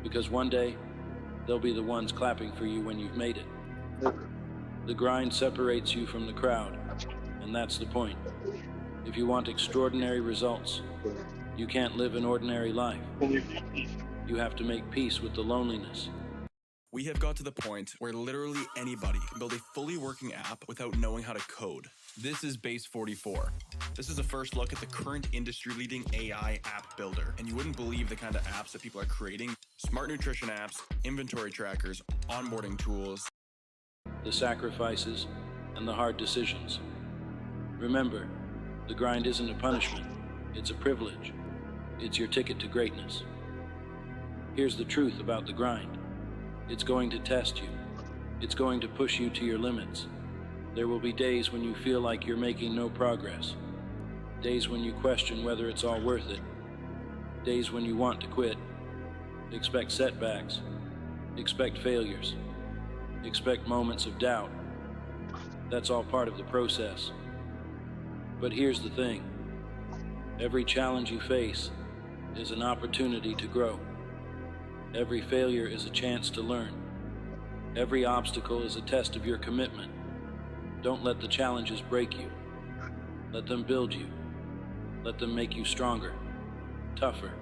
because one day they'll be the ones clapping for you when you've made it. The grind separates you from the crowd, and that's the point. If you want extraordinary results, you can't live an ordinary life. You have to make peace with the loneliness. We have got to the point where literally anybody can build a fully working app without knowing how to code. This is Base 44. This is a first look at the current industry-leading AI app builder, and you wouldn't believe the kind of apps that people are creating. Smart nutrition apps, inventory trackers, onboarding tools. The sacrifices and the hard decisions. Remember, the grind isn't a punishment, it's a privilege. It's your ticket to greatness. Here's the truth about the grind. It's going to test you. It's going to push you to your limits. There will be days when you feel like you're making no progress. Days when you question whether it's all worth it. Days when you want to quit. Expect setbacks. Expect failures. Expect moments of doubt. That's all part of the process. But here's the thing. Every challenge you face is an opportunity to grow. Every failure is a chance to learn. Every obstacle is a test of your commitment. Don't let the challenges break you. Let them build you. Let them make you stronger, tougher,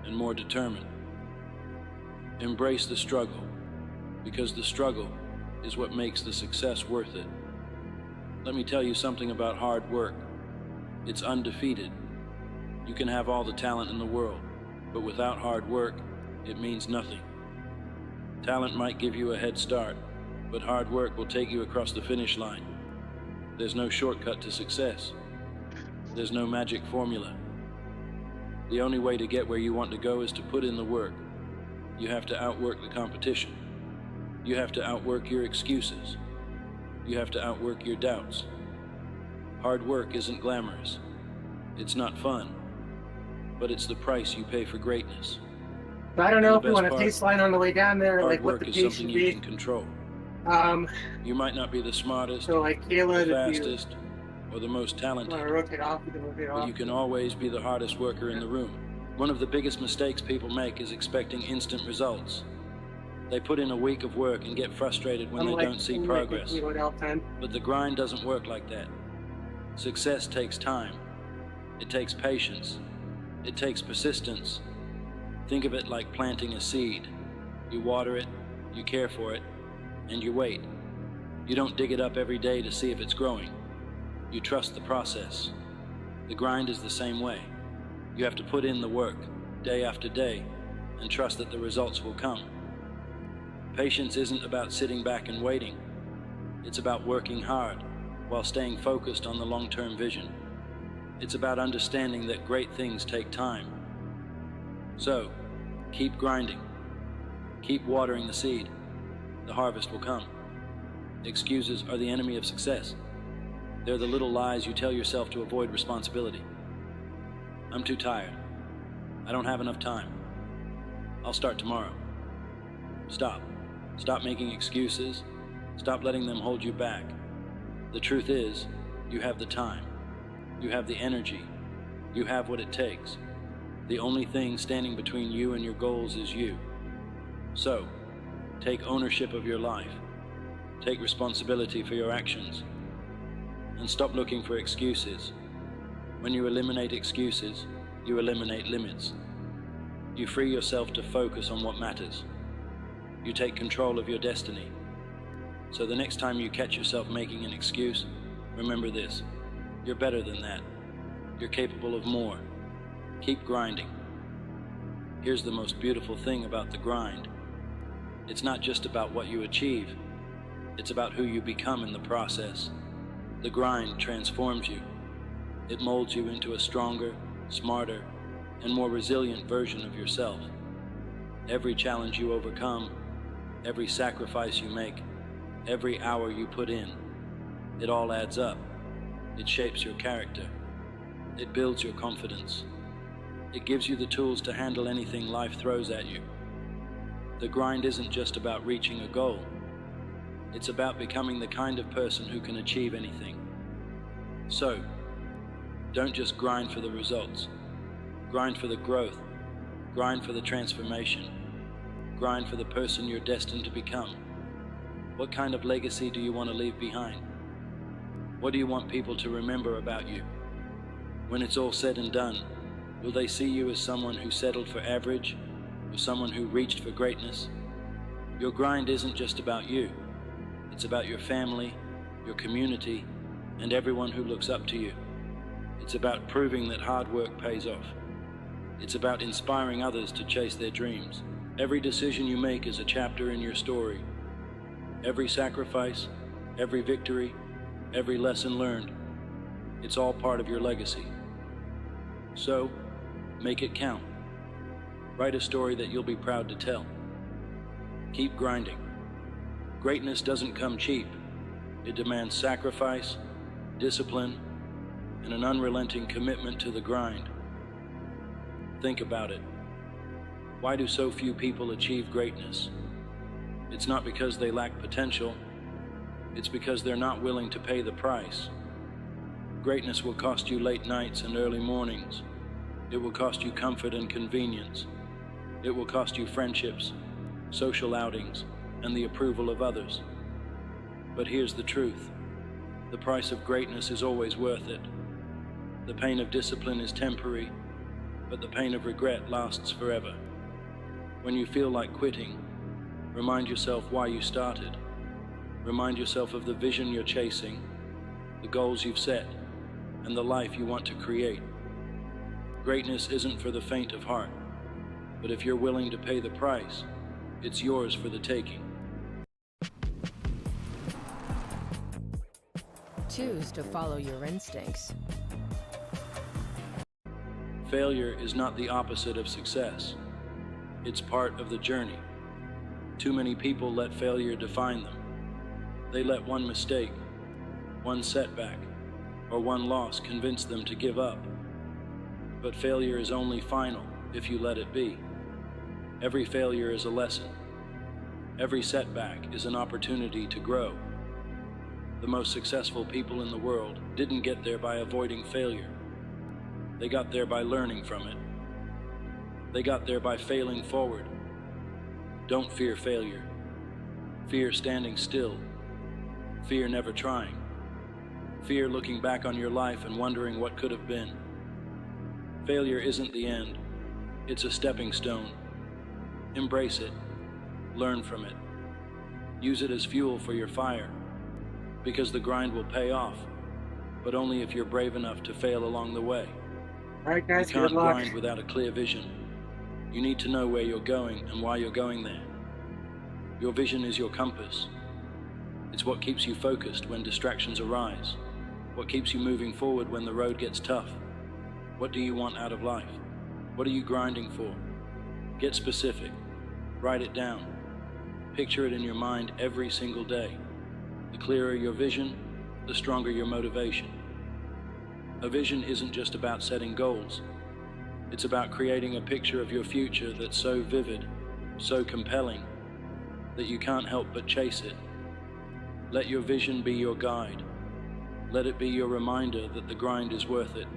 and more determined. Embrace the struggle, because the struggle is what makes the success worth it. Let me tell you something about hard work. It's undefeated. You can have all the talent in the world, but without hard work, it means nothing. Talent might give you a head start, but hard work will take you across the finish line. There's no shortcut to success. There's no magic formula. The only way to get where you want to go is to put in the work. You have to outwork the competition. You have to outwork your excuses. You have to outwork your doubts. Hard work isn't glamorous. It's not fun, but it's the price you pay for greatness. I don't know if you want a taste line on the way down there, like what the hard work is pace something should you be. can control. You might not be the smartest, So like Kayla, the fastest, or the most talented, want to rotate off, you can rotate but off. you can always be the hardest worker in the room. One of the biggest mistakes people make is expecting instant results. They put in a week of work and get frustrated when they don't see progress. But the grind doesn't work like that. Success takes time. It takes patience. It takes persistence. Think of it like planting a seed. You water it, you care for it, and you wait. You don't dig it up every day to see if it's growing. You trust the process. The grind is the same way. You have to put in the work, day after day, and trust that the results will come. Patience isn't about sitting back and waiting. It's about working hard while staying focused on the long-term vision. It's about understanding that great things take time. So, keep grinding. Keep watering the seed. The harvest will come. Excuses are the enemy of success. They're the little lies you tell yourself to avoid responsibility. I'm too tired. I don't have enough time. I'll start tomorrow. Stop. Stop making excuses. Stop letting them hold you back. The truth is, you have the time. You have the energy. You have what it takes. The only thing standing between you and your goals is you. So, take ownership of your life. Take responsibility for your actions. And stop looking for excuses. When you eliminate excuses, you eliminate limits. You free yourself to focus on what matters. You take control of your destiny. So the next time you catch yourself making an excuse, remember this: you're better than that. You're capable of more. Keep grinding. Here's the most beautiful thing about the grind. It's not just about what you achieve. It's about who you become in the process. The grind transforms you. It molds you into a stronger, smarter, and more resilient version of yourself. Every challenge you overcome, every sacrifice you make, every hour you put in, it all adds up. It shapes your character. It builds your confidence. It gives you the tools to handle anything life throws at you. The grind isn't just about reaching a goal. It's about becoming the kind of person who can achieve anything. So, don't just grind for the results. Grind for the growth. Grind for the transformation. Grind for the person you're destined to become. What kind of legacy do you want to leave behind? What do you want people to remember about you? When it's all said and done, will they see you as someone who settled for average, or someone who reached for greatness? Your grind isn't just about you. It's about your family, your community, and everyone who looks up to you. It's about proving that hard work pays off. It's about inspiring others to chase their dreams. Every decision you make is a chapter in your story. Every sacrifice, every victory, every lesson learned, it's all part of your legacy. So, make it count. Write a story that you'll be proud to tell. Keep grinding. Greatness doesn't come cheap. It demands sacrifice, discipline, and an unrelenting commitment to the grind. Think about it. Why do so few people achieve greatness? It's not because they lack potential. It's because they're not willing to pay the price. Greatness will cost you late nights and early mornings. It will cost you comfort and convenience. It will cost you friendships, social outings, and the approval of others. But here's the truth. The price of greatness is always worth it. The pain of discipline is temporary, but the pain of regret lasts forever. When you feel like quitting, remind yourself why you started. Remind yourself of the vision you're chasing, the goals you've set, and the life you want to create. Greatness isn't for the faint of heart, but if you're willing to pay the price, it's yours for the taking. Choose to follow your instincts. Failure is not the opposite of success. It's part of the journey. Too many people let failure define them. They let one mistake, one setback, or one loss convince them to give up. But failure is only final if you let it be. Every failure is a lesson. Every setback is an opportunity to grow. The most successful people in the world didn't get there by avoiding failure. They got there by learning from it. They got there by failing forward. Don't fear failure. Fear standing still. Fear never trying. Fear looking back on your life and wondering what could have been. Failure isn't the end. It's a stepping stone. Embrace it. Learn from it. Use it as fuel for your fire. Because the grind will pay off, but only if you're brave enough to fail along the way. All right, guys, you can't good luck. grind without a clear vision. You need to know where you're going and why you're going there. Your vision is your compass. It's what keeps you focused when distractions arise. What keeps you moving forward when the road gets tough. What do you want out of life? What are you grinding for? Get specific. Write it down. Picture it in your mind every single day. The clearer your vision, the stronger your motivation. A vision isn't just about setting goals. It's about creating a picture of your future that's so vivid, so compelling, that you can't help but chase it. Let your vision be your guide. Let it be your reminder that the grind is worth it.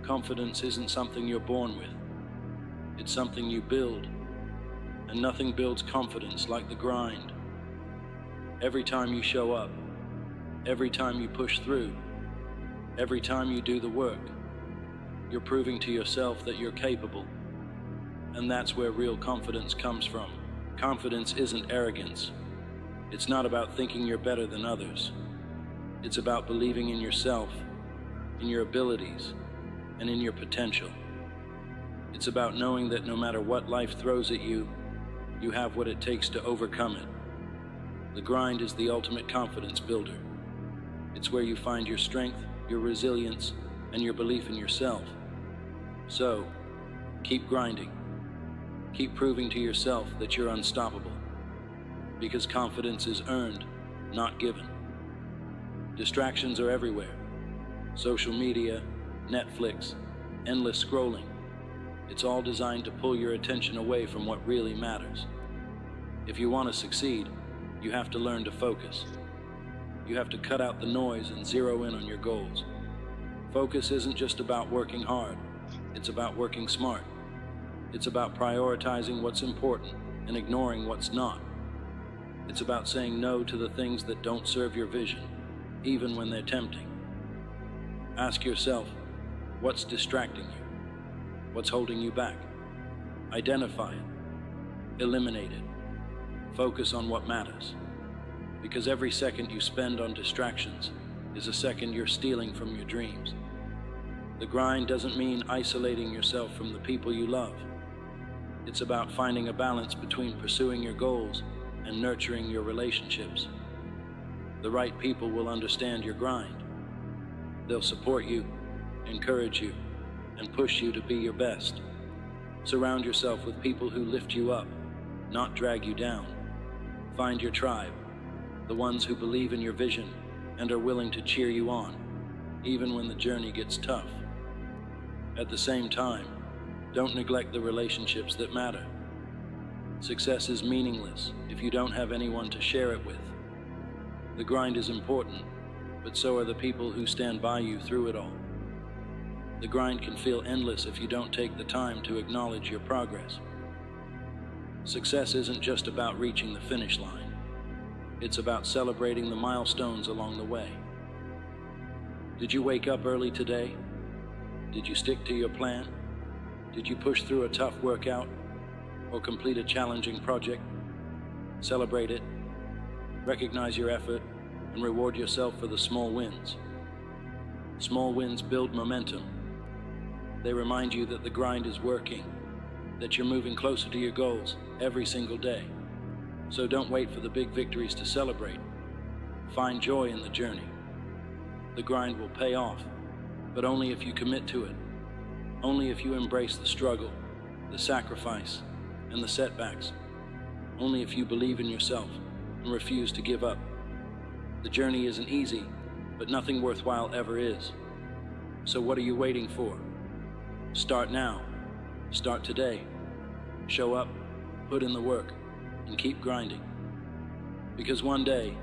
Confidence isn't something you're born with. It's something you build. And nothing builds confidence like the grind. Every time you show up, every time you push through, every time you do the work, you're proving to yourself that you're capable. And that's where real confidence comes from. Confidence isn't arrogance. It's not about thinking you're better than others. It's about believing in yourself, in your abilities, and in your potential. It's about knowing that no matter what life throws at you, you have what it takes to overcome it. The grind is the ultimate confidence builder. It's where you find your strength, your resilience, and your belief in yourself. So, keep grinding. Keep proving to yourself that you're unstoppable. Because confidence is earned, not given. Distractions are everywhere. Social media, Netflix, endless scrolling. It's all designed to pull your attention away from what really matters. If you want to succeed, you have to learn to focus. You have to cut out the noise and zero in on your goals. Focus isn't just about working hard. It's about working smart. It's about prioritizing what's important and ignoring what's not. It's about saying no to the things that don't serve your vision, even when they're tempting. Ask yourself, what's distracting you? What's holding you back? Identify it. Eliminate it. Focus on what matters. Because every second you spend on distractions is a second you're stealing from your dreams. The grind doesn't mean isolating yourself from the people you love. It's about finding a balance between pursuing your goals and nurturing your relationships. The right people will understand your grind. They'll support you, encourage you, and push you to be your best. Surround yourself with people who lift you up, not drag you down. Find your tribe, the ones who believe in your vision and are willing to cheer you on, even when the journey gets tough. At the same time, don't neglect the relationships that matter. Success is meaningless if you don't have anyone to share it with. The grind is important, but so are the people who stand by you through it all. The grind can feel endless if you don't take the time to acknowledge your progress. Success isn't just about reaching the finish line. It's about celebrating the milestones along the way. Did you wake up early today? Did you stick to your plan? Did you push through a tough workout or complete a challenging project? Celebrate it, recognize your effort, and reward yourself for the small wins. Small wins build momentum. They remind you that the grind is working, that you're moving closer to your goals every single day. So don't wait for the big victories to celebrate. Find joy in the journey. The grind will pay off, but only if you commit to it. Only if you embrace the struggle, the sacrifice, and the setbacks. Only if you believe in yourself and refuse to give up. The journey isn't easy, but nothing worthwhile ever is. So what are you waiting for? Start now. Start today. Show up, put in the work, and keep grinding. Because one day,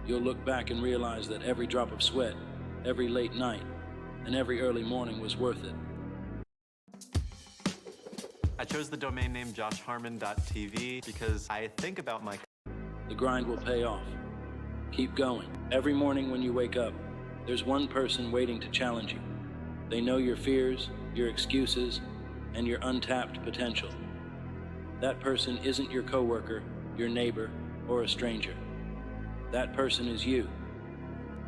you'll look back and realize that every drop of sweat, every late night, and every early morning was worth it. I chose the domain name joshharmon.tv because I think about my... The grind will pay off. Keep going. Every morning when you wake up, there's one person waiting to challenge you. They know your fears, your excuses, and your untapped potential. That person isn't your coworker, your neighbor, or a stranger. That person is you.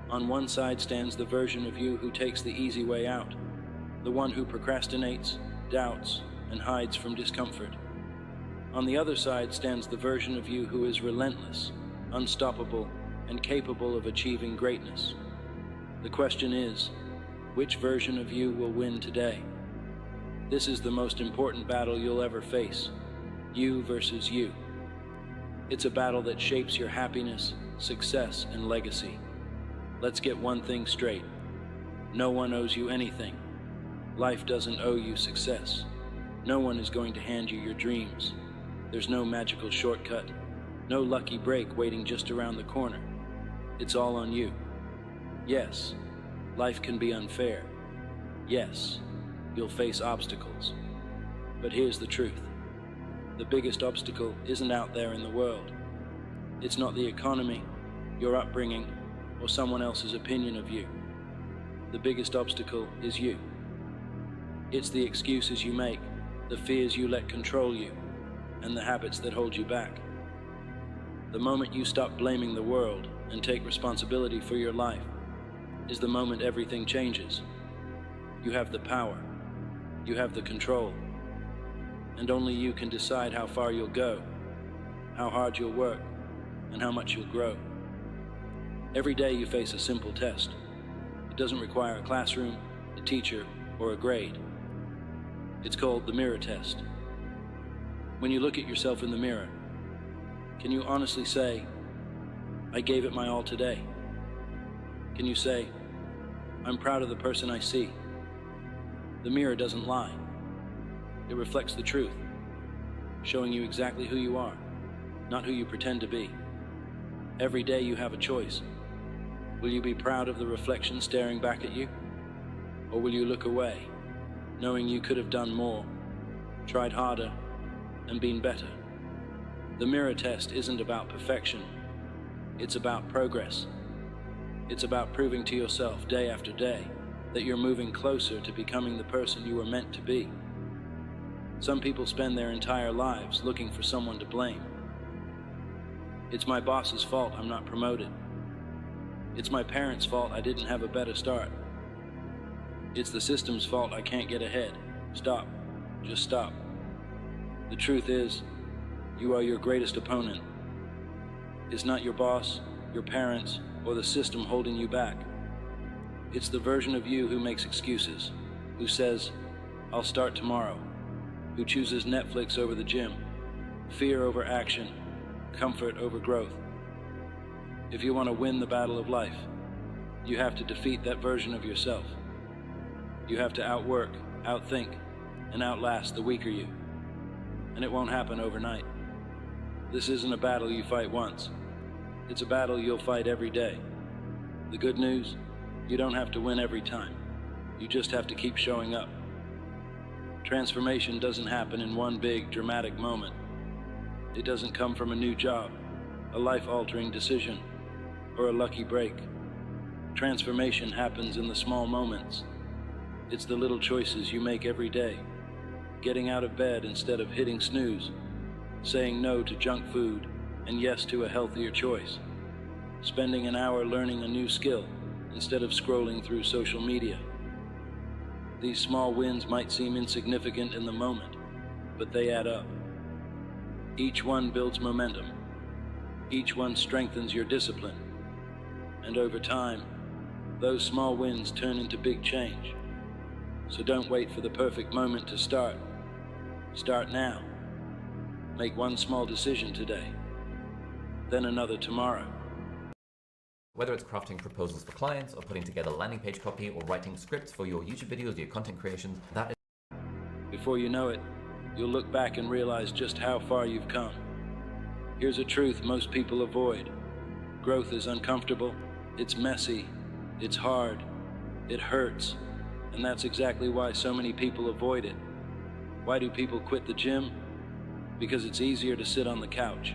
On one side stands the version of you who takes the easy way out, the one who procrastinates, doubts, and hides from discomfort. On the other side stands the version of you who is relentless, unstoppable, and capable of achieving greatness. The question is, which version of you will win today? This is the most important battle you'll ever face. You versus you. It's a battle that shapes your happiness, success, and legacy. Let's get one thing straight. No one owes you anything. Life doesn't owe you success. No one is going to hand you your dreams. There's no magical shortcut, no lucky break waiting just around the corner. It's all on you. Yes, life can be unfair. Yes, you'll face obstacles. But here's the truth. The biggest obstacle isn't out there in the world. It's not the economy, your upbringing, or someone else's opinion of you. The biggest obstacle is you. It's the excuses you make, the fears you let control you, and the habits that hold you back. The moment you stop blaming the world and take responsibility for your life is the moment everything changes. You have the power, you have the control, and only you can decide how far you'll go, how hard you'll work, and how much you'll grow. Every day you face a simple test. It doesn't require a classroom, a teacher, or a grade. It's called the mirror test. When you look at yourself in the mirror, can you honestly say, I gave it my all today? Can you say, I'm proud of the person I see? The mirror doesn't lie. It reflects the truth, showing you exactly who you are, not who you pretend to be. Every day you have a choice. Will you be proud of the reflection staring back at you? Or will you look away, knowing you could have done more, tried harder, and been better? The mirror test isn't about perfection. It's about progress. It's about proving to yourself day after day that you're moving closer to becoming the person you were meant to be. Some people spend their entire lives looking for someone to blame. It's my boss's fault I'm not promoted. It's my parents' fault I didn't have a better start. It's the system's fault I can't get ahead. Stop. Just stop. The truth is, you are your greatest opponent. It's not your boss, your parents, or the system holding you back. It's the version of you who makes excuses, who says, I'll start tomorrow, who chooses Netflix over the gym, fear over action, comfort over growth. If you want to win the battle of life, you have to defeat that version of yourself. You have to outwork, outthink, and outlast the weaker you. And it won't happen overnight. This isn't a battle you fight once. It's a battle you'll fight every day. The good news, you don't have to win every time. You just have to keep showing up. Transformation doesn't happen in one big, dramatic moment. It doesn't come from a new job, a life-altering decision, or a lucky break. Transformation happens in the small moments. It's the little choices you make every day. Getting out of bed instead of hitting snooze. Saying no to junk food and yes to a healthier choice. Spending an hour learning a new skill instead of scrolling through social media. These small wins might seem insignificant in the moment, but they add up. Each one builds momentum. Each one strengthens your discipline. And over time, those small wins turn into big change. So don't wait for the perfect moment to start. Start now. Make one small decision today, then another tomorrow. Whether it's crafting proposals for clients, or putting together landing page copy, or writing scripts for your YouTube videos, your content creations, that is... Before you know it, you'll look back and realize just how far you've come. Here's a truth most people avoid. Growth is uncomfortable, it's messy, it's hard, it hurts, and that's exactly why so many people avoid it. Why do people quit the gym? Because it's easier to sit on the couch.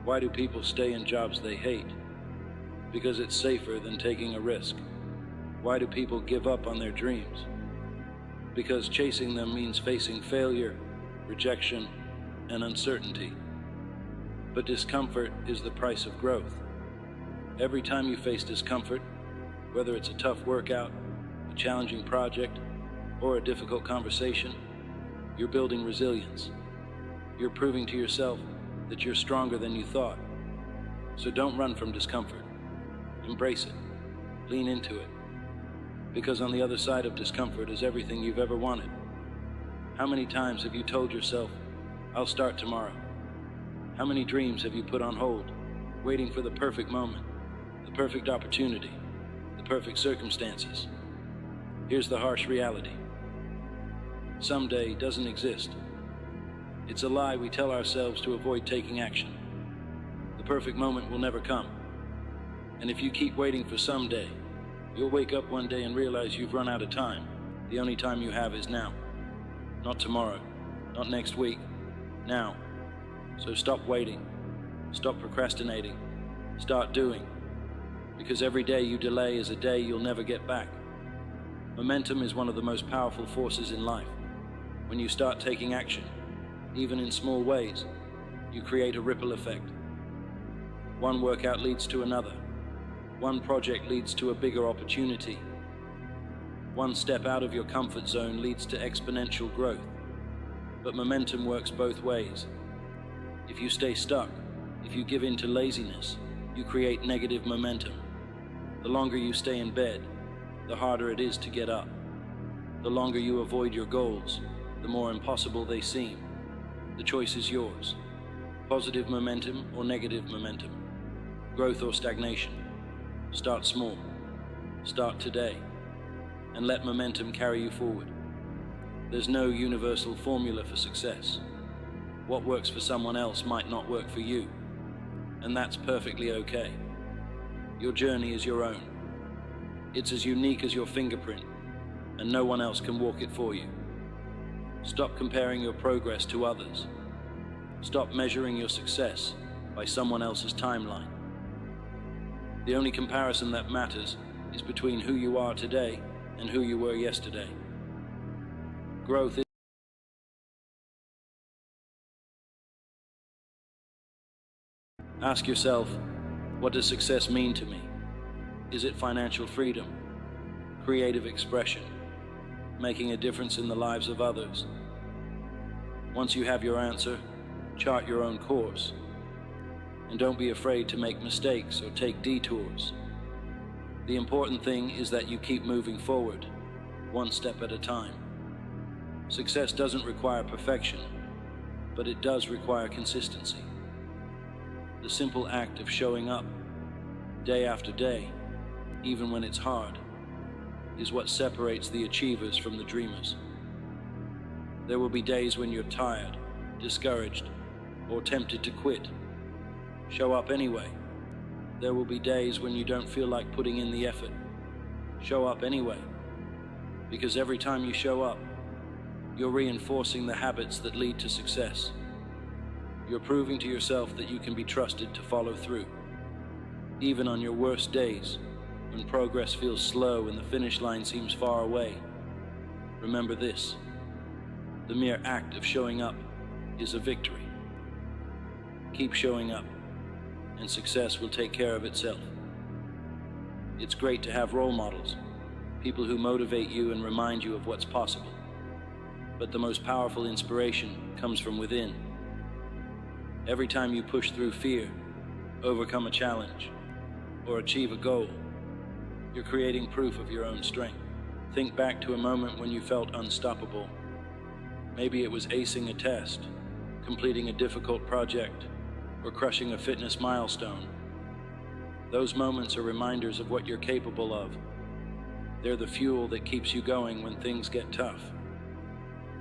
Why do people stay in jobs they hate? Because it's safer than taking a risk. Why do people give up on their dreams? Because chasing them means facing failure, rejection, and uncertainty. But discomfort is the price of growth. Every time you face discomfort, whether it's a tough workout, a challenging project, or a difficult conversation, you're building resilience. You're proving to yourself that you're stronger than you thought. So don't run from discomfort. Embrace it. Lean into it. Because on the other side of discomfort is everything you've ever wanted. How many times have you told yourself, I'll start tomorrow? How many dreams have you put on hold, waiting for the perfect moment, the perfect opportunity, the perfect circumstances? Here's the harsh reality. Someday doesn't exist. It's a lie we tell ourselves to avoid taking action. The perfect moment will never come. And if you keep waiting for someday, you'll wake up one day and realize you've run out of time. The only time you have is now. Not tomorrow, not next week, now. So stop waiting, stop procrastinating, start doing. Because every day you delay is a day you'll never get back. Momentum is one of the most powerful forces in life. When you start taking action, even in small ways, you create a ripple effect. One workout leads to another. One project leads to a bigger opportunity. One step out of your comfort zone leads to exponential growth. But momentum works both ways. If you stay stuck, if you give in to laziness, you create negative momentum. The longer you stay in bed, the harder it is to get up. The longer you avoid your goals, the more impossible they seem. The choice is yours. Positive momentum or negative momentum. Growth or stagnation. Start small. Start today. And let momentum carry you forward. There's no universal formula for success. What works for someone else might not work for you. And that's perfectly okay. Your journey is your own. It's as unique as your fingerprint, and no one else can walk it for you. Stop comparing your progress to others. Stop measuring your success by someone else's timeline. The only comparison that matters is between who you are today and who you were yesterday. Growth is Ask yourself, what does success mean to me? Is it financial freedom, creative expression, making a difference in the lives of others? Once you have your answer, chart your own course. And don't be afraid to make mistakes or take detours. The important thing is that you keep moving forward, one step at a time. Success doesn't require perfection, but it does require consistency. The simple act of showing up, day after day, even when it's hard, is what separates the achievers from the dreamers. There will be days when you're tired, discouraged, or tempted to quit. Show up anyway. There will be days when you don't feel like putting in the effort. Show up anyway. Because every time you show up, you're reinforcing the habits that lead to success. You're proving to yourself that you can be trusted to follow through. Even on your worst days, when progress feels slow and the finish line seems far away, remember this: the mere act of showing up is a victory. Keep showing up, and success will take care of itself. It's great to have role models, people who motivate you and remind you of what's possible. But the most powerful inspiration comes from within. Every time you push through fear, overcome a challenge, or achieve a goal, you're creating proof of your own strength. Think back to a moment when you felt unstoppable. Maybe it was acing a test, completing a difficult project, or crushing a fitness milestone. Those moments are reminders of what you're capable of. They're the fuel that keeps you going when things get tough.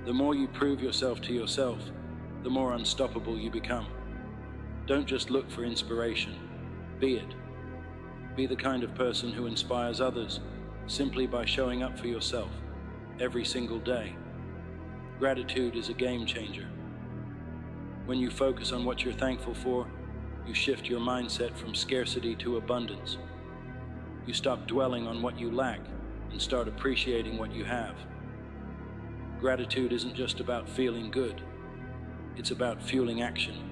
The more you prove yourself to yourself, the more unstoppable you become. Don't just look for inspiration, be it. Be the kind of person who inspires others simply by showing up for yourself every single day. Gratitude is a game changer. When you focus on what you're thankful for, you shift your mindset from scarcity to abundance. You stop dwelling on what you lack and start appreciating what you have. Gratitude isn't just about feeling good, it's about fueling action.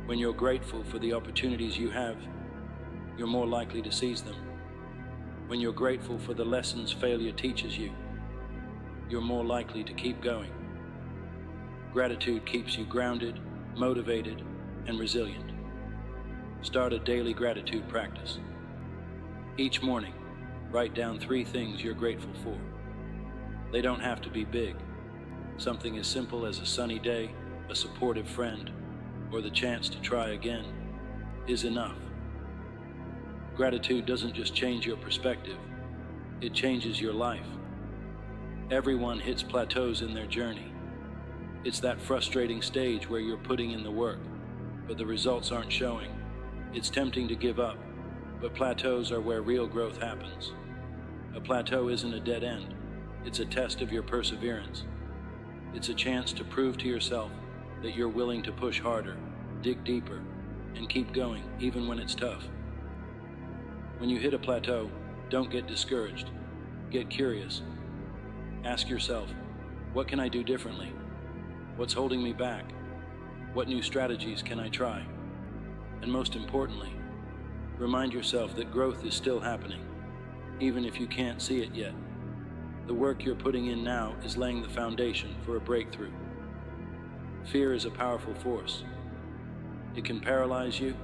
When you're grateful for the opportunities you have, you're more likely to seize them. When you're grateful for the lessons failure teaches you, you're more likely to keep going. Gratitude keeps you grounded, motivated, and resilient. Start a daily gratitude practice. Each morning, write down 3 things you're grateful for. They don't have to be big. Something as simple as a sunny day, a supportive friend, or the chance to try again is enough. Gratitude doesn't just change your perspective, it changes your life. Everyone hits plateaus in their journey. It's that frustrating stage where you're putting in the work, but the results aren't showing. It's tempting to give up, but plateaus are where real growth happens. A plateau isn't a dead end, it's a test of your perseverance. It's a chance to prove to yourself that you're willing to push harder, dig deeper, and keep going even when it's tough. When you hit a plateau, don't get discouraged. Get curious. Ask yourself, what can I do differently? What's holding me back? What new strategies can I try? And most importantly, remind yourself that growth is still happening, even if you can't see it yet. The work you're putting in now is laying the foundation for a breakthrough. Fear is a powerful force. It can paralyze you,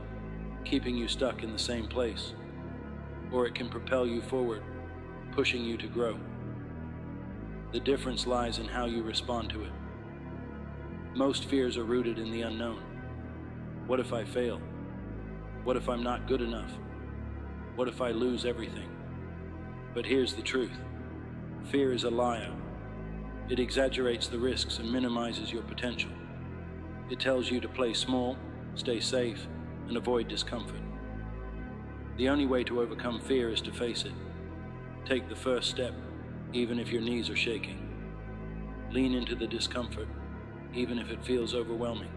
keeping you stuck in the same place, or it can propel you forward, pushing you to grow. The difference lies in how you respond to it. Most fears are rooted in the unknown. What if I fail? What if I'm not good enough? What if I lose everything? But here's the truth. Fear is a liar. It exaggerates the risks and minimizes your potential. It tells you to play small, stay safe, and avoid discomfort. The only way to overcome fear is to face it. Take the first step, even if your knees are shaking. Lean into the discomfort, even if it feels overwhelming.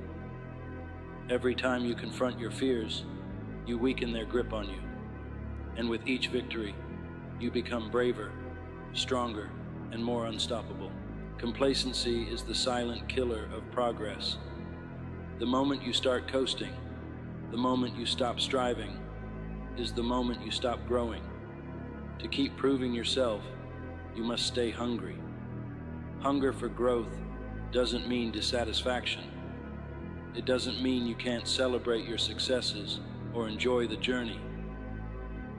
Every time you confront your fears, you weaken their grip on you. And with each victory, you become braver, stronger, and more unstoppable. Complacency is the silent killer of progress. The moment you start coasting, the moment you stop striving, is the moment you stop growing. To keep proving yourself, you must stay hungry. Hunger for growth doesn't mean dissatisfaction. It doesn't mean you can't celebrate your successes or enjoy the journey.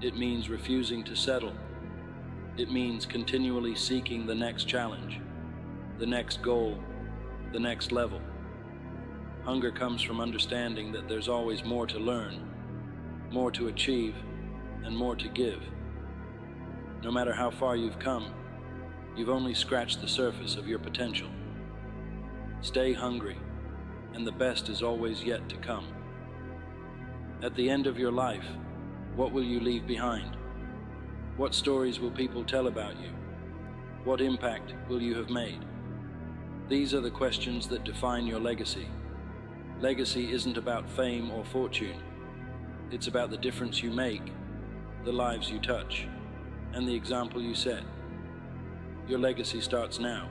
It means refusing to settle. It means continually seeking the next challenge, the next goal, the next level. Hunger comes from understanding that there's always more to learn, more to achieve, and more to give. No matter how far you've come, you've only scratched the surface of your potential. Stay hungry, and the best is always yet to come. At the end of your life, what will you leave behind? What stories will people tell about you? What impact will you have made? These are the questions that define your legacy. Legacy isn't about fame or fortune. It's about the difference you make, the lives you touch, and the example you set. Your legacy starts now,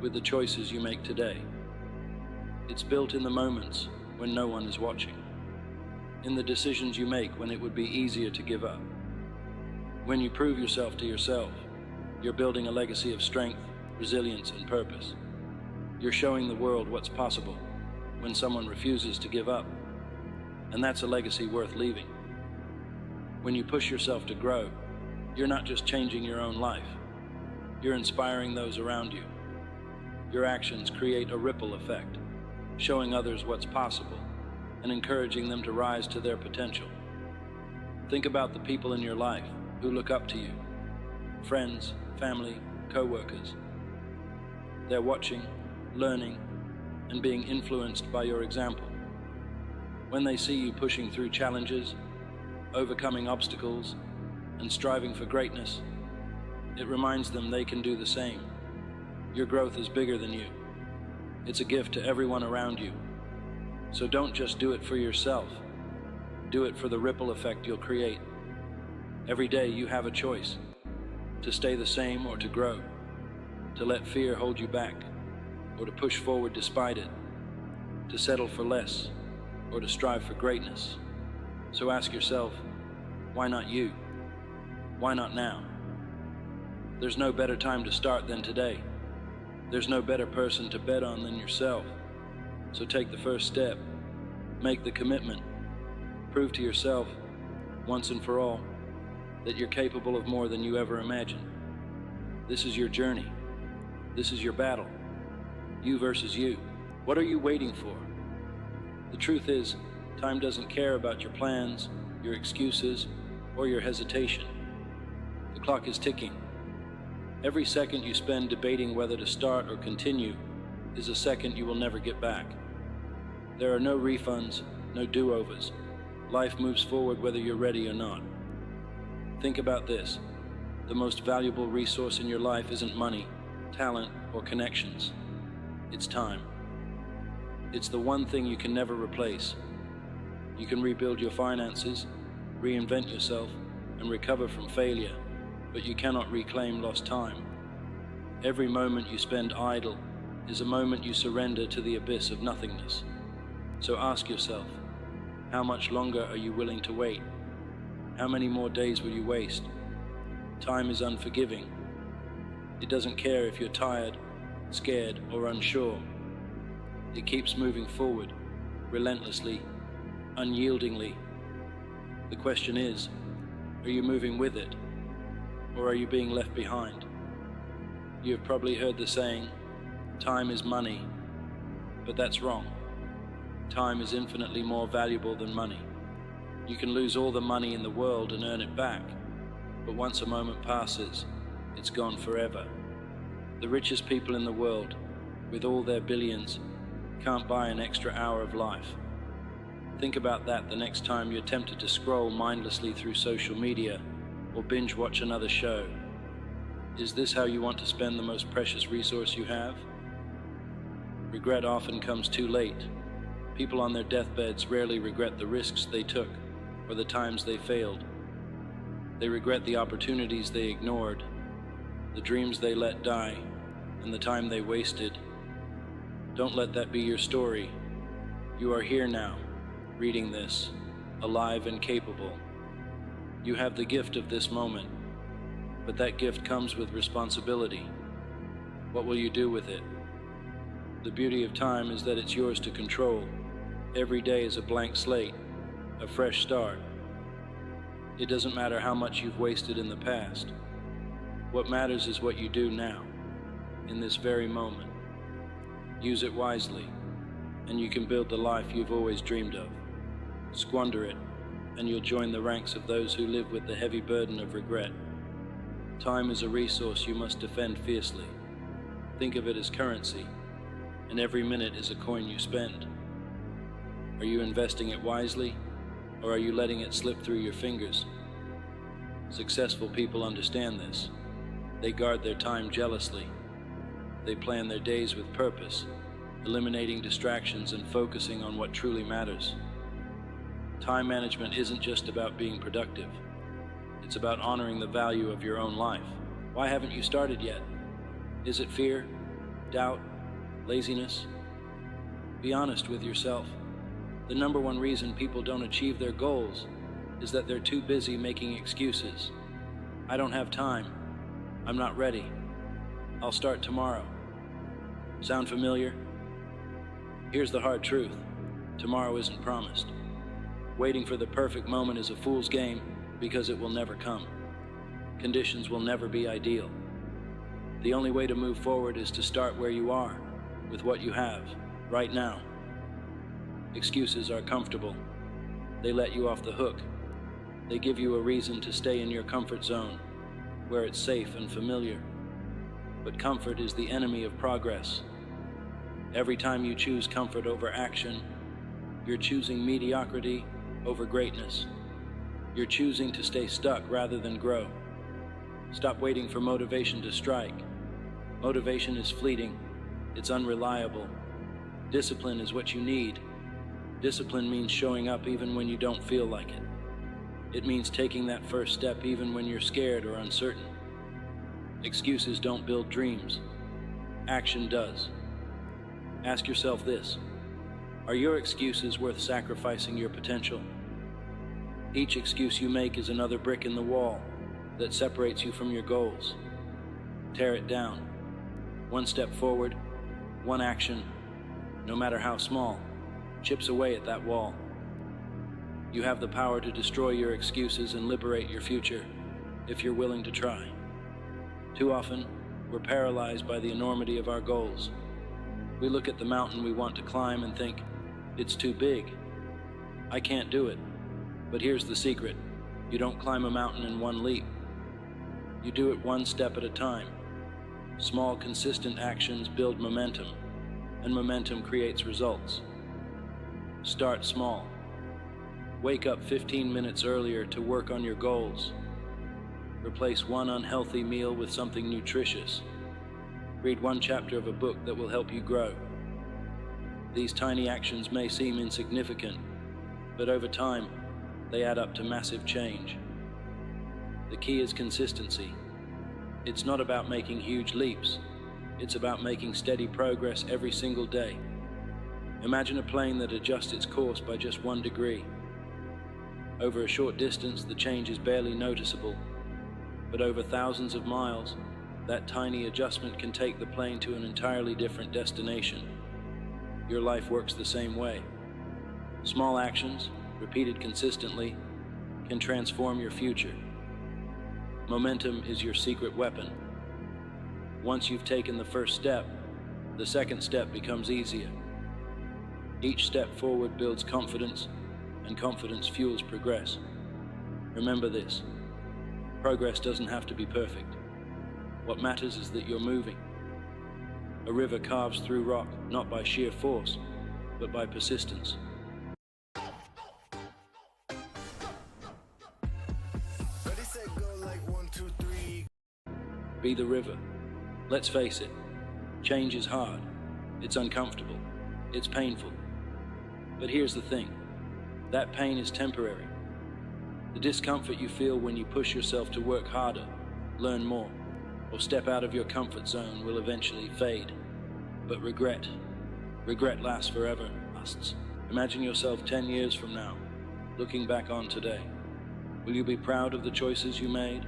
with the choices you make today. It's built in the moments when no one is watching, in the decisions you make when it would be easier to give up. When you prove yourself to yourself, you're building a legacy of strength, resilience, and purpose. You're showing the world what's possible when someone refuses to give up, and that's a legacy worth leaving. When you push yourself to grow, you're not just changing your own life, you're inspiring those around you. Your actions create a ripple effect, showing others what's possible and encouraging them to rise to their potential. Think about the people in your life who look up to you, friends, family, co-workers. They're watching, learning, and being influenced by your example. When they see you pushing through challenges, overcoming obstacles, and striving for greatness, it reminds them they can do the same. Your growth is bigger than you. It's a gift to everyone around you. So don't just do it for yourself. Do it for the ripple effect you'll create. Every day you have a choice, to stay the same or to grow, to let fear hold you back, or to push forward despite it, to settle for less, or to strive for greatness. So ask yourself, why not you? Why not now? There's no better time to start than today. There's no better person to bet on than yourself. So take the first step, make the commitment, prove to yourself, once and for all, that you're capable of more than you ever imagined. This is your journey. This is your battle. You versus you. What are you waiting for? The truth is, time doesn't care about your plans, your excuses, or your hesitation. The clock is ticking. Every second you spend debating whether to start or continue is a second you will never get back. There are no refunds, no do-overs. Life moves forward whether you're ready or not. Think about this. The most valuable resource in your life isn't money, talent, or connections. It's time. It's the one thing you can never replace. You can rebuild your finances, reinvent yourself, and recover from failure, but you cannot reclaim lost time. Every moment you spend idle is a moment you surrender to the abyss of nothingness. So ask yourself, how much longer are you willing to wait? How many more days will you waste? Time is unforgiving. It doesn't care if you're tired, scared, or unsure. It keeps moving forward, relentlessly, unyieldingly. The question is, are you moving with it, or are you being left behind? You have probably heard the saying, time is money, but that's wrong. Time is infinitely more valuable than money. You can lose all the money in the world and earn it back, but once a moment passes, it's gone forever. The richest people in the world, with all their billions, can't buy an extra hour of life. Think about that the next time you're tempted to scroll mindlessly through social media or binge watch another show. Is this how you want to spend the most precious resource you have? Regret often comes too late, People on their deathbeds rarely regret the risks they took or the times they failed. They regret the opportunities they ignored, the dreams they let die, and the time they wasted. Don't let that be your story. You are here now, reading this, alive and capable. You have the gift of this moment, but that gift comes with responsibility. What will you do with it? The beauty of time is that it's yours to control. Every day is a blank slate, a fresh start. It doesn't matter how much you've wasted in the past. What matters is what you do now, in this very moment. Use it wisely, and you can build the life you've always dreamed of. Squander it, and you'll join the ranks of those who live with the heavy burden of regret. Time is a resource you must defend fiercely. Think of it as currency, and every minute is a coin you spend. Are you investing it wisely, or are you letting it slip through your fingers? Successful people understand this. They guard their time jealously. They plan their days with purpose, eliminating distractions and focusing on what truly matters. Time management isn't just about being productive. It's about honoring the value of your own life. Why haven't you started yet? Is it fear, doubt, laziness? Be honest with yourself. The number one reason people don't achieve their goals is that they're too busy making excuses. I don't have time. I'm not ready. I'll start tomorrow. Sound familiar? Here's the hard truth. Tomorrow isn't promised. Waiting for the perfect moment is a fool's game because it will never come. Conditions will never be ideal. The only way to move forward is to start where you are, with what you have, right now. Excuses are comfortable. They let you off the hook. They give you a reason to stay in your comfort zone, where it's safe and familiar. But comfort is the enemy of progress. Every time you choose comfort over action, you're choosing mediocrity over greatness. You're choosing to stay stuck rather than grow. Stop waiting for motivation to strike. Motivation is fleeting. It's unreliable. Discipline is what you need. Discipline means showing up even when you don't feel like it. It means taking that first step even when you're scared or uncertain. Excuses don't build dreams. Action does. Ask yourself this: are your excuses worth sacrificing your potential? Each excuse you make is another brick in the wall that separates you from your goals. Tear it down. One step forward, one action, no matter how small, chips away at that wall. You have the power to destroy your excuses and liberate your future if you're willing to try. Too often, we're paralyzed by the enormity of our goals. We look at the mountain we want to climb and think, it's too big. I can't do it. But here's the secret. You don't climb a mountain in one leap. You do it one step at a time. Small, consistent actions build momentum, and momentum creates results. Start small. Wake up 15 minutes earlier to work on your goals. Replace one unhealthy meal with something nutritious. Read one chapter of a book that will help you grow. These tiny actions may seem insignificant, but over time, they add up to massive change. The key is consistency. It's not about making huge leaps. It's about making steady progress every single day. Imagine a plane that adjusts its course by just 1 degree. Over a short distance, the change is barely noticeable, but over thousands of miles, that tiny adjustment can take the plane to an entirely different destination. Your life works the same way. Small actions, repeated consistently, can transform your future. Momentum is your secret weapon. Once you've taken the first step, the second step becomes easier. Each step forward builds confidence, and confidence fuels progress. Remember this: progress doesn't have to be perfect. What matters is that you're moving. A river carves through rock not by sheer force, but by persistence. Be the river. Let's face it, change is hard. It's uncomfortable. It's painful. But here's the thing. That pain is temporary. The discomfort you feel when you push yourself to work harder, learn more, or step out of your comfort zone will eventually fade. But regret lasts forever, lasts. Imagine yourself 10 years from now, looking back on today. Will you be proud of the choices you made?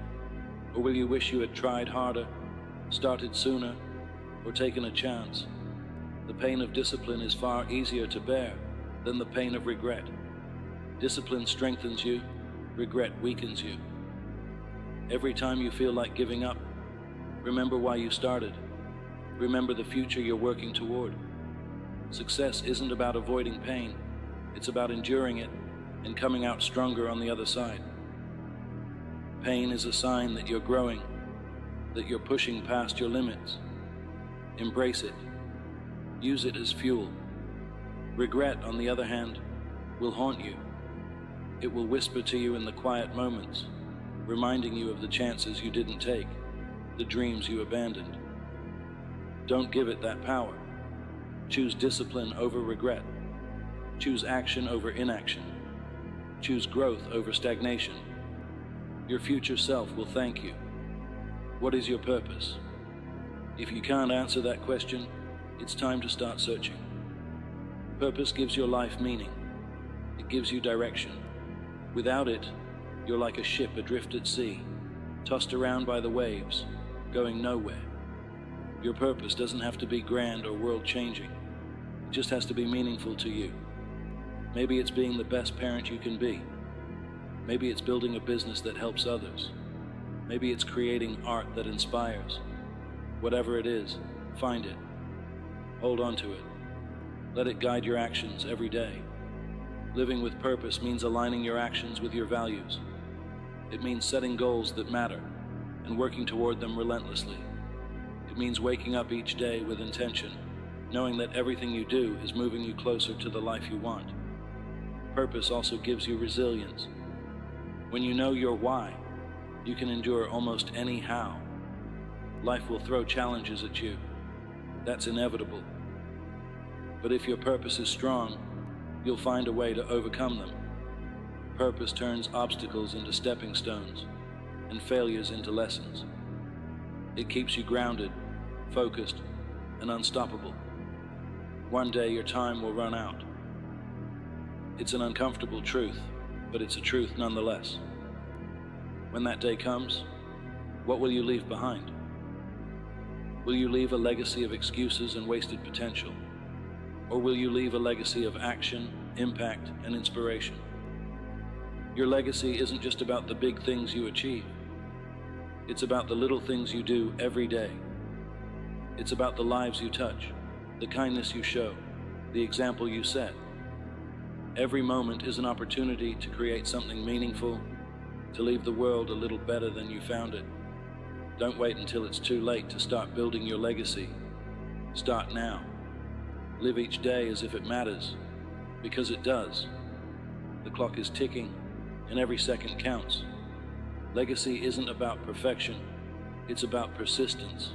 Or will you wish you had tried harder, started sooner, or taken a chance? The pain of discipline is far easier to bear than the pain of regret. Discipline strengthens you, regret weakens you. Every time you feel like giving up, remember why you started. Remember the future you're working toward. Success isn't about avoiding pain, it's about enduring it and coming out stronger on the other side. Pain is a sign that you're growing, that you're pushing past your limits. Embrace it. Use it as fuel. Regret, on the other hand, will haunt you. It will whisper to you in the quiet moments, reminding you of the chances you didn't take, the dreams you abandoned. Don't give it that power. Choose discipline over regret. Choose action over inaction. Choose growth over stagnation. Your future self will thank you. What is your purpose? If you can't answer that question, it's time to start searching. Purpose gives your life meaning. It gives you direction. Without it, you're like a ship adrift at sea, tossed around by the waves, going nowhere. Your purpose doesn't have to be grand or world-changing. It just has to be meaningful to you. Maybe it's being the best parent you can be. Maybe it's building a business that helps others. Maybe it's creating art that inspires. Whatever it is, find it. Hold on to it. Let it guide your actions every day. Living with purpose means aligning your actions with your values. It means setting goals that matter and working toward them relentlessly. It means waking up each day with intention, knowing that everything you do is moving you closer to the life you want. Purpose also gives you resilience. When you know your why, you can endure almost any how. Life will throw challenges at you. That's inevitable. But if your purpose is strong, you'll find a way to overcome them. Purpose turns obstacles into stepping stones and failures into lessons. It keeps you grounded, focused, and unstoppable. One day your time will run out. It's an uncomfortable truth, but it's a truth nonetheless. When that day comes, what will you leave behind? Will you leave a legacy of excuses and wasted potential? Or will you leave a legacy of action, impact, and inspiration? Your legacy isn't just about the big things you achieve. It's about the little things you do every day. It's about the lives you touch, the kindness you show, the example you set. Every moment is an opportunity to create something meaningful, to leave the world a little better than you found it. Don't wait until it's too late to start building your legacy. Start now. Live each day as if it matters, because it does. The clock is ticking, and every second counts. Legacy isn't about perfection, it's about persistence.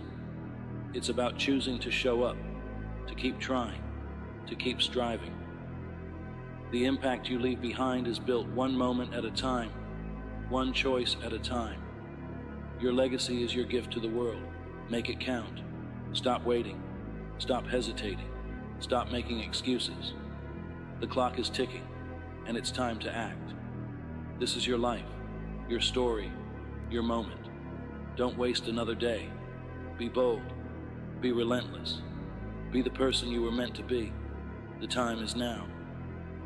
It's about choosing to show up, to keep trying, to keep striving. The impact you leave behind is built one moment at a time, one choice at a time. Your legacy is your gift to the world. Make it count. Stop waiting. Stop hesitating. Stop making excuses. The clock is ticking, and it's time to act. This is your life, your story, your moment. Don't waste another day. Be bold. Be relentless. Be the person you were meant to be. The time is now.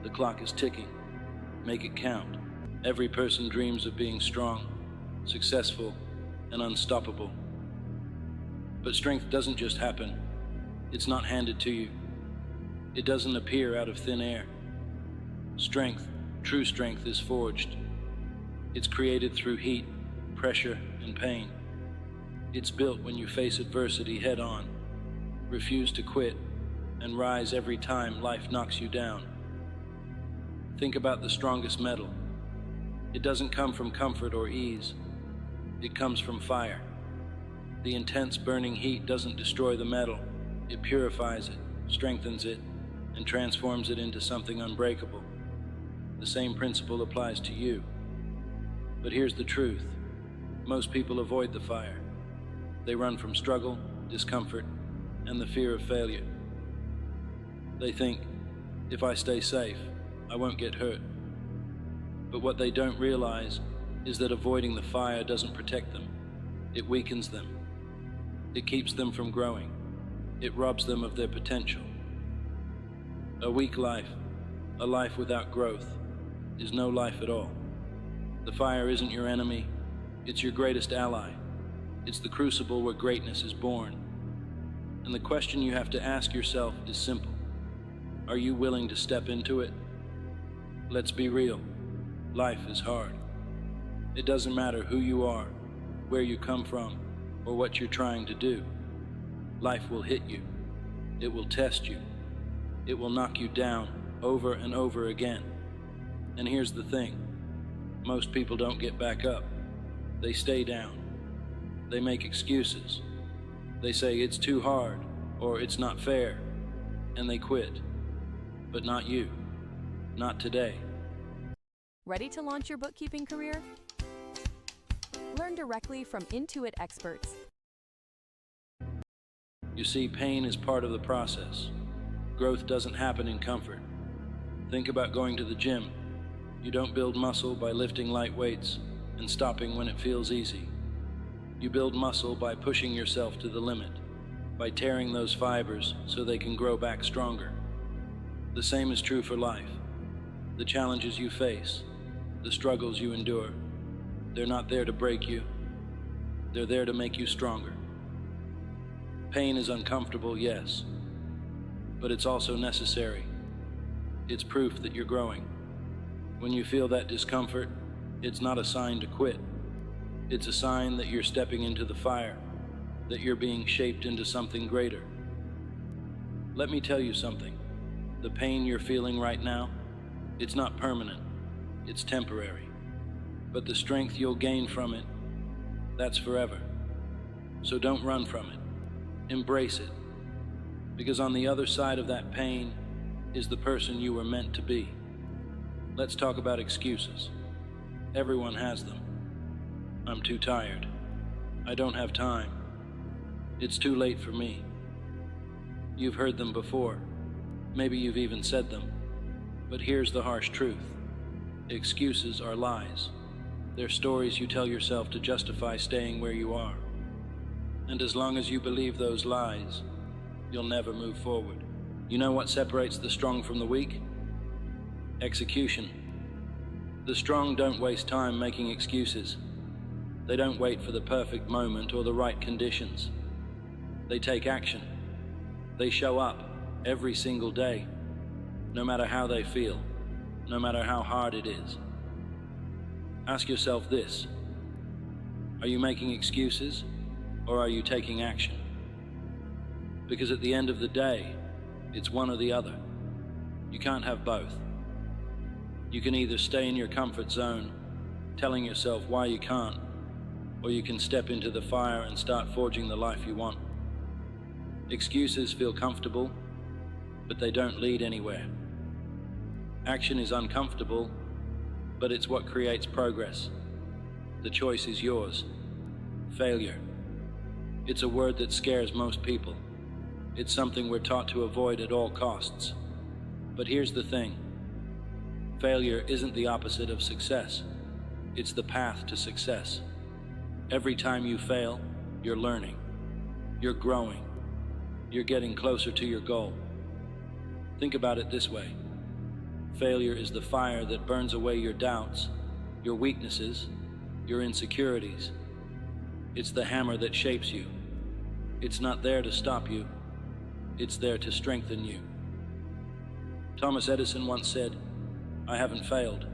The clock is ticking. Make it count. Every person dreams of being strong, successful, and unstoppable. But strength doesn't just happen. It's not handed to you. It doesn't appear out of thin air. Strength, true strength, is forged. It's created through heat, pressure, and pain. It's built when you face adversity head on, refuse to quit, and rise every time life knocks you down. Think about the strongest metal. It doesn't come from comfort or ease. It comes from fire. The intense burning heat doesn't destroy the metal. It purifies it, strengthens it, and transforms it into something unbreakable. The same principle applies to you. But here's the truth. Most people avoid the fire. They run from struggle, discomfort, and the fear of failure. They think, if I stay safe, I won't get hurt. But what they don't realize is that avoiding the fire doesn't protect them. It weakens them. It keeps them from growing. It robs them of their potential. A weak life, a life without growth, is no life at all. The fire isn't your enemy, it's your greatest ally. It's the crucible where greatness is born. And the question you have to ask yourself is simple. Are you willing to step into it? Let's be real. Life is hard. It doesn't matter who you are, where you come from, or what you're trying to do. Life will hit you. It will test you. It will knock you down over and over again. And here's the thing. Most people don't get back up. They stay down. They make excuses. They say it's too hard or it's not fair, and they quit. But not you. Not today. Ready to launch your bookkeeping career? Learn directly from Intuit experts. You see, pain is part of the process. Growth doesn't happen in comfort. Think about going to the gym. You don't build muscle by lifting light weights and stopping when it feels easy. You build muscle by pushing yourself to the limit, by tearing those fibers so they can grow back stronger. The same is true for life. The challenges you face, the struggles you endure, they're not there to break you. They're there to make you stronger. Pain is uncomfortable, yes, but it's also necessary. It's proof that you're growing. When you feel that discomfort, it's not a sign to quit. It's a sign that you're stepping into the fire, that you're being shaped into something greater. Let me tell you something. The pain you're feeling right now, it's not permanent. It's temporary. But the strength you'll gain from it, that's forever. So don't run from it. Embrace it. Because on the other side of that pain is the person you were meant to be. Let's talk about excuses. Everyone has them. I'm too tired. I don't have time. It's too late for me. You've heard them before. Maybe you've even said them. But here's the harsh truth. Excuses are lies. They're stories you tell yourself to justify staying where you are. And as long as you believe those lies, you'll never move forward. You know what separates the strong from the weak? Execution. The strong don't waste time making excuses. They don't wait for the perfect moment or the right conditions. They take action. They show up every single day, no matter how they feel, no matter how hard it is. Ask yourself this. Are you making excuses or are you taking action? Because at the end of the day, it's one or the other. You can't have both. You can either stay in your comfort zone, telling yourself why you can't, or you can step into the fire and start forging the life you want. Excuses feel comfortable, but they don't lead anywhere. Action is uncomfortable, but it's what creates progress. The choice is yours. Failure. It's a word that scares most people. It's something we're taught to avoid at all costs. But here's the thing. Failure isn't the opposite of success. It's the path to success. Every time you fail, you're learning. You're growing. You're getting closer to your goal. Think about it this way. Failure is the fire that burns away your doubts, your weaknesses, your insecurities. It's the hammer that shapes you. It's not there to stop you. It's there to strengthen you. Thomas Edison once said, "I haven't failed.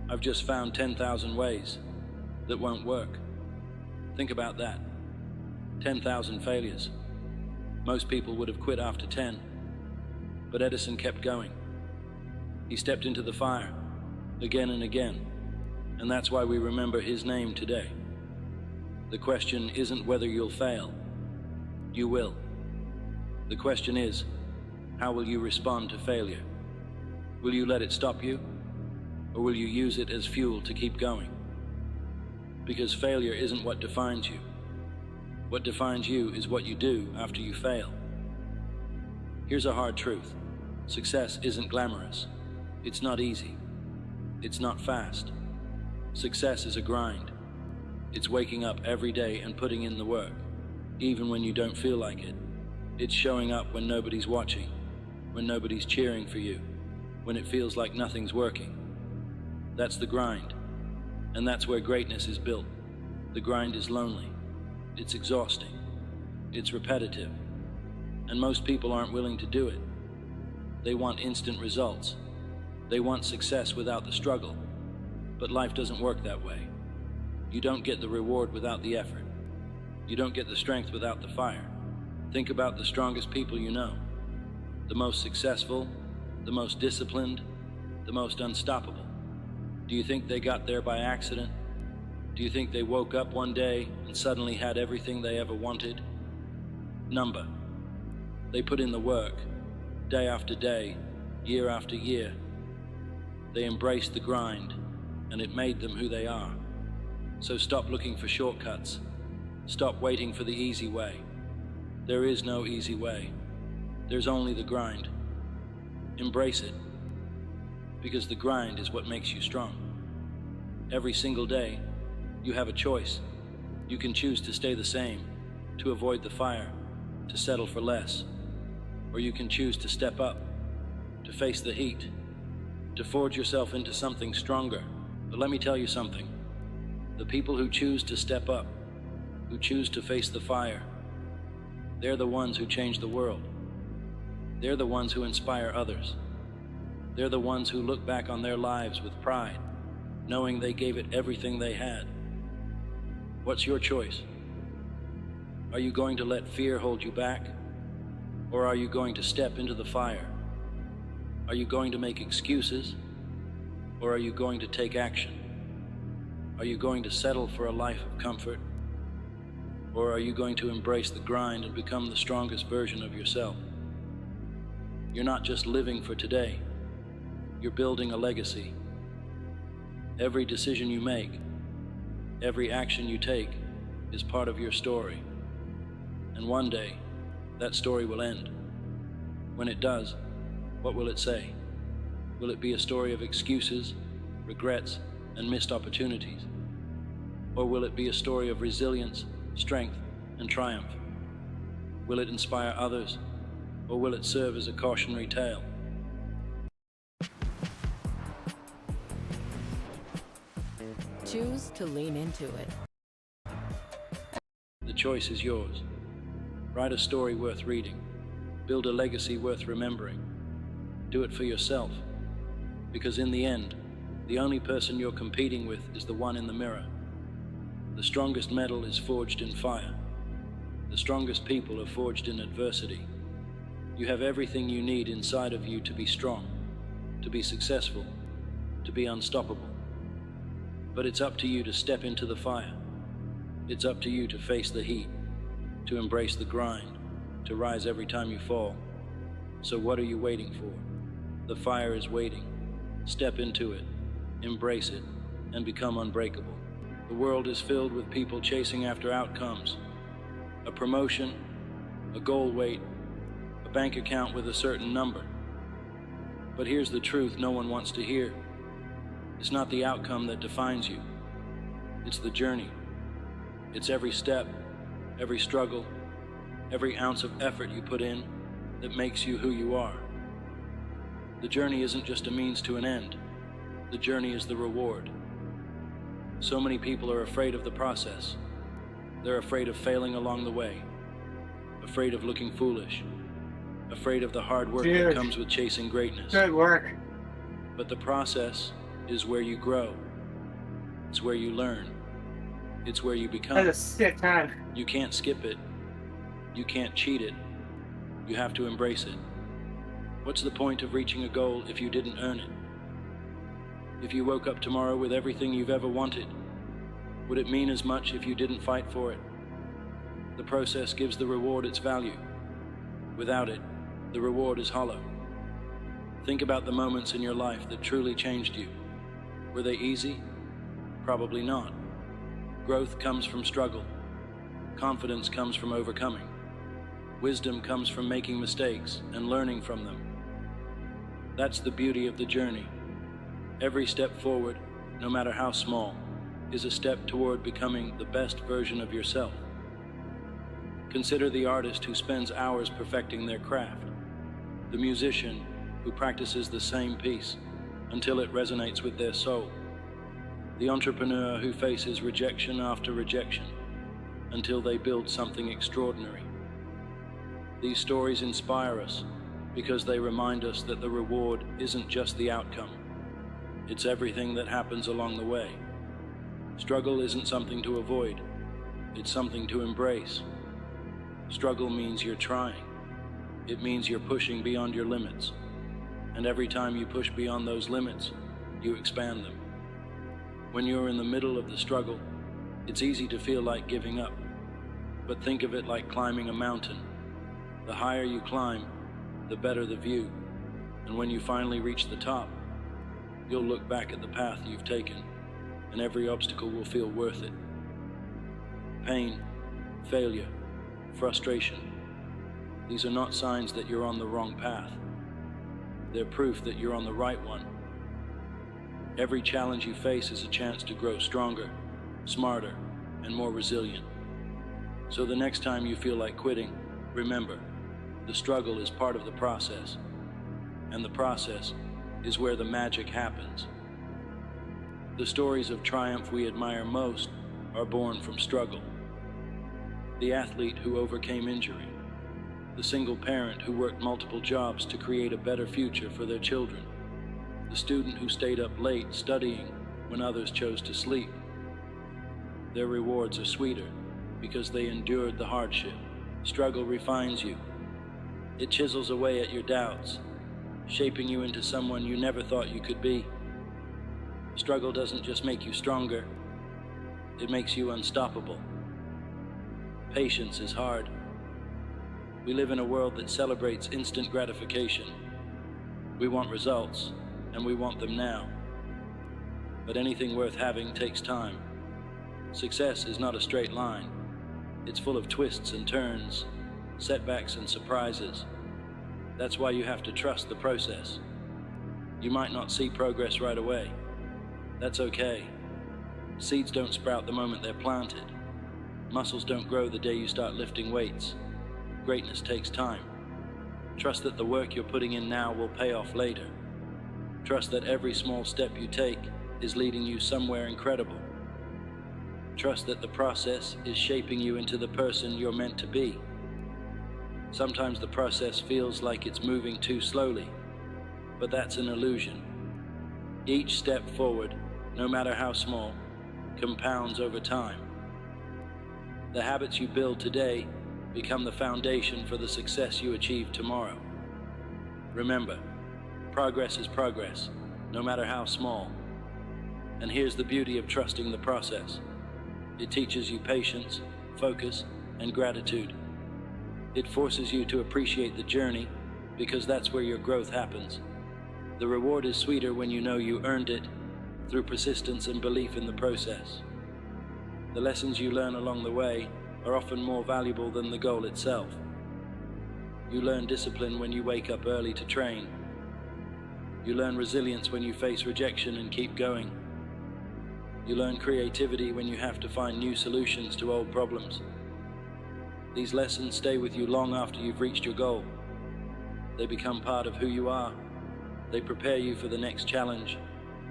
I've just found 10,000 ways that won't work." Think about that. 10,000 failures. Most people would have quit after 10. But Edison kept going. He stepped into the fire again and again, and that's why we remember his name today. The question isn't whether you'll fail. You will. The question is, How will you respond to failure? Will you let it stop you? Or will you use it as fuel to keep going? Because failure isn't what defines you. What defines you is what you do after you fail. Here's a hard truth. Success isn't glamorous. It's not easy. It's not fast. Success is a grind. It's waking up every day and putting in the work, even when you don't feel like it. It's showing up when nobody's watching, when nobody's cheering for you, when it feels like nothing's working. That's the grind. And that's where greatness is built. The grind is lonely. It's exhausting. It's repetitive. And most people aren't willing to do it. They want instant results. They want success without the struggle. But life doesn't work that way. You don't get the reward without the effort. You don't get the strength without the fire. Think about the strongest people you know. The most successful, the most disciplined, the most unstoppable. Do you think they got there by accident? Do you think they woke up one day and suddenly had everything they ever wanted? Number. They put in the work, day after day, year after year. They embraced the grind, and it made them who they are. So stop looking for shortcuts. Stop waiting for the easy way. There is no easy way. There's only the grind. Embrace it, because the grind is what makes you strong. Every single day, you have a choice. You can choose to stay the same, to avoid the fire, to settle for less. Or you can choose to step up, to face the heat, to forge yourself into something stronger. But let me tell you something. The people who choose to step up, who choose to face the fire, they're the ones who change the world. They're the ones who inspire others. They're the ones who look back on their lives with pride, knowing they gave it everything they had. What's your choice? Are you going to let fear hold you back? Or are you going to step into the fire? Are you going to make excuses? Or are you going to take action? Are you going to settle for a life of comfort? Or are you going to embrace the grind and become the strongest version of yourself? You're not just living for today. You're building a legacy. Every decision you make, every action you take is part of your story. And one day, that story will end. When it does, what will it say? Will it be a story of excuses, regrets, and missed opportunities? Or will it be a story of resilience, strength, and triumph? Will it inspire others, or will it serve as a cautionary tale? Choose to lean into it. The choice is yours. Write a story worth reading. Build a legacy worth remembering. Do it for yourself, because in the end, the only person you're competing with is the one in the mirror. The strongest metal is forged in fire. The strongest people are forged in adversity. You have everything you need inside of you to be strong, to be successful, to be unstoppable. But it's up to you to step into the fire. It's up to you to face the heat, to embrace the grind, to rise every time you fall. So what are you waiting for? The fire is waiting. Step into it, embrace it, and become unbreakable. The world is filled with people chasing after outcomes. A promotion, a goal weight, a bank account with a certain number. But here's the truth no one wants to hear. It's not the outcome that defines you. It's the journey. It's every step, every struggle, every ounce of effort you put in that makes you who you are. The journey isn't just a means to an end. The journey is the reward. So many people are afraid of the process. They're afraid of failing along the way, afraid of looking foolish, afraid of the hard work that comes with chasing greatness. Good work. But the process is where you grow. It's where you learn. It's where you become. That's a sick time. You can't skip it. You can't cheat it. You have to embrace it. What's the point of reaching a goal if you didn't earn it? If you woke up tomorrow with everything you've ever wanted, would it mean as much if you didn't fight for it? The process gives the reward its value. Without it, the reward is hollow. Think about the moments in your life that truly changed you. Were they easy? Probably not. Growth comes from struggle. Confidence comes from overcoming. Wisdom comes from making mistakes and learning from them. That's the beauty of the journey. Every step forward, no matter how small, is a step toward becoming the best version of yourself. Consider the artist who spends hours perfecting their craft, the musician who practices the same piece until it resonates with their soul, the entrepreneur who faces rejection after rejection until they build something extraordinary. These stories inspire us because they remind us that the reward isn't just the outcome. It's everything that happens along the way. Struggle isn't something to avoid. It's something to embrace. Struggle means you're trying. It means you're pushing beyond your limits. And every time you push beyond those limits, you expand them. When you're in the middle of the struggle, it's easy to feel like giving up. But think of it like climbing a mountain. The higher you climb, the better the view. And when you finally reach the top, you'll look back at the path you've taken, and every obstacle will feel worth it. Pain, failure, frustration. These are not signs that you're on the wrong path. They're proof that you're on the right one. Every challenge you face is a chance to grow stronger, smarter, and more resilient. So the next time you feel like quitting, remember, the struggle is part of the process, and the process is where the magic happens. The stories of triumph we admire most are born from struggle. The athlete who overcame injury, the single parent who worked multiple jobs to create a better future for their children, the student who stayed up late studying when others chose to sleep. Their rewards are sweeter because they endured the hardship. Struggle refines you. It chisels away at your doubts, shaping you into someone you never thought you could be. Struggle doesn't just make you stronger, it makes you unstoppable. Patience is hard. We live in a world that celebrates instant gratification. We want results, and we want them now. But anything worth having takes time. Success is not a straight line. It's full of twists and turns, setbacks and surprises. That's why you have to trust the process. You might not see progress right away. That's okay. Seeds don't sprout the moment they're planted. Muscles don't grow the day you start lifting weights. Greatness takes time. Trust that the work you're putting in now will pay off later. Trust that every small step you take is leading you somewhere incredible. Trust that the process is shaping you into the person you're meant to be. Sometimes the process feels like it's moving too slowly, but that's an illusion. Each step forward, no matter how small, compounds over time. The habits you build today become the foundation for the success you achieve tomorrow. Remember, progress is progress, no matter how small. And here's the beauty of trusting the process. It teaches you patience, focus, and gratitude. It forces you to appreciate the journey because that's where your growth happens. The reward is sweeter when you know you earned it through persistence and belief in the process. The lessons you learn along the way are often more valuable than the goal itself. You learn discipline when you wake up early to train. You learn resilience when you face rejection and keep going. You learn creativity when you have to find new solutions to old problems. These lessons stay with you long after you've reached your goal. They become part of who you are. They prepare you for the next challenge,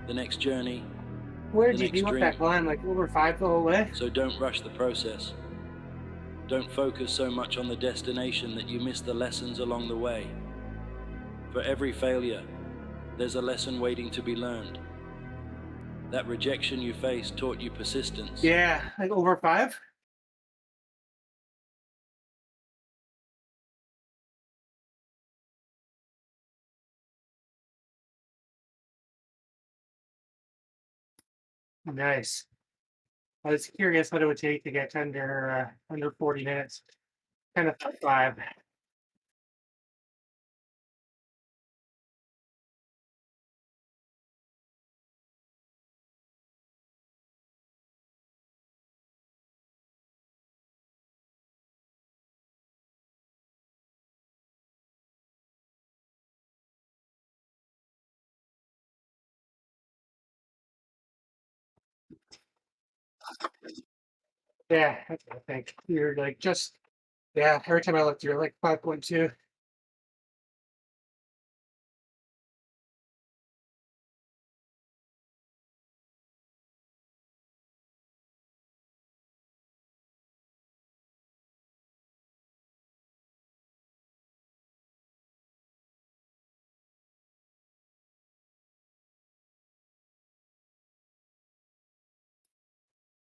the next journey. Where did you do that climb? Like over 5 the whole way? So don't rush the process. Don't focus so much on the destination that you miss the lessons along the way. For every failure, there's a lesson waiting to be learned. That rejection you faced taught you persistence. Yeah, like over 5? Nice. I was curious what it would take to get under 40 minutes. Kind of thought 5. Yeah, that's what I think. You're like just, yeah, every time I looked, you're like 5.2.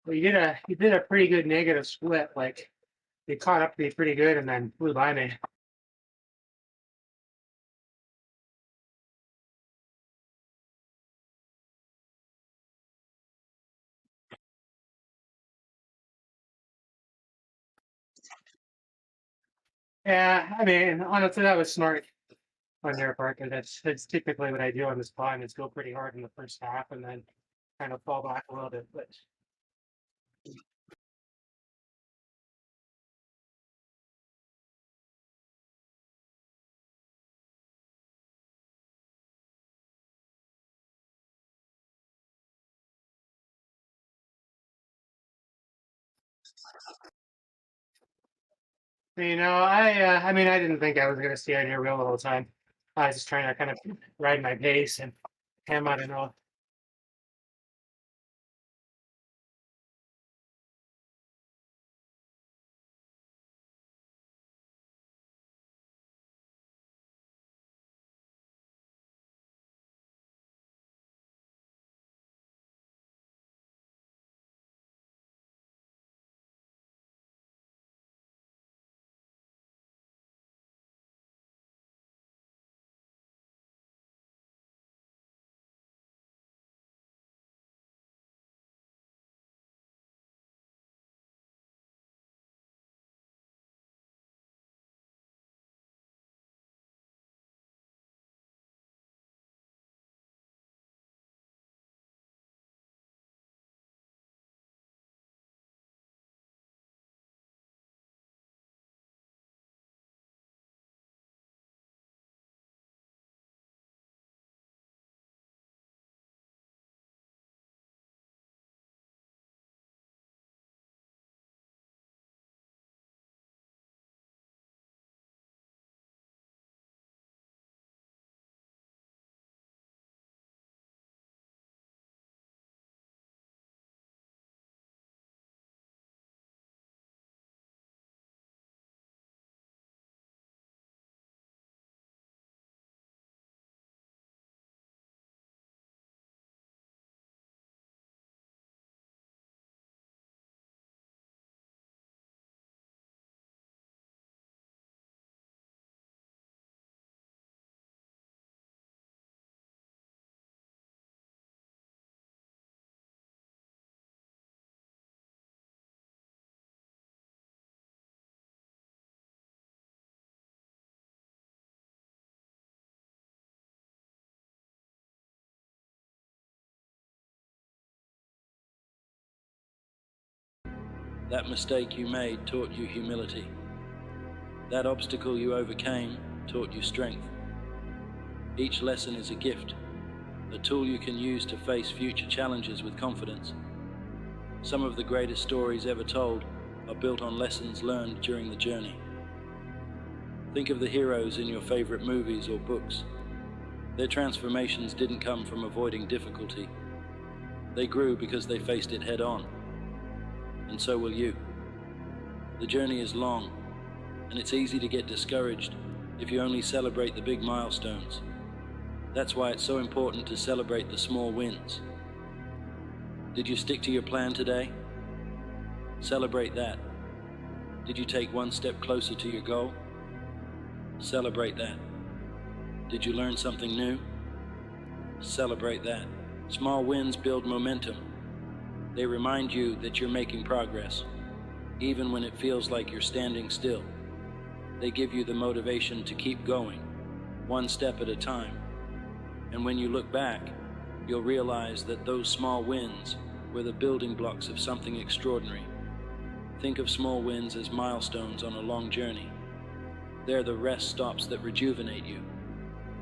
Well, you did a pretty good negative split. Like you caught up to me pretty good and then flew by me. Yeah, I mean, honestly, that was smart on your part because that's typically what I do on this climb is go pretty hard in the first half and then kind of fall back a little bit. But I mean, I didn't think I was gonna stay out here real the whole time. I was just trying to kind of ride my pace and him, I don't know. That mistake you made taught you humility. That obstacle you overcame taught you strength. Each lesson is a gift, a tool you can use to face future challenges with confidence. Some of the greatest stories ever told are built on lessons learned during the journey. Think of the heroes in your favorite movies or books. Their transformations didn't come from avoiding difficulty. They grew because they faced it head on. And so will you. The journey is long, and it's easy to get discouraged if you only celebrate the big milestones. That's why it's so important to celebrate the small wins. Did you stick to your plan today? Celebrate that. Did you take one step closer to your goal? Celebrate that. Did you learn something new? Celebrate that. Small wins build momentum. They remind you that you're making progress, even when it feels like you're standing still. They give you the motivation to keep going, one step at a time. And when you look back, you'll realize that those small wins were the building blocks of something extraordinary. Think of small wins as milestones on a long journey. They're the rest stops that rejuvenate you.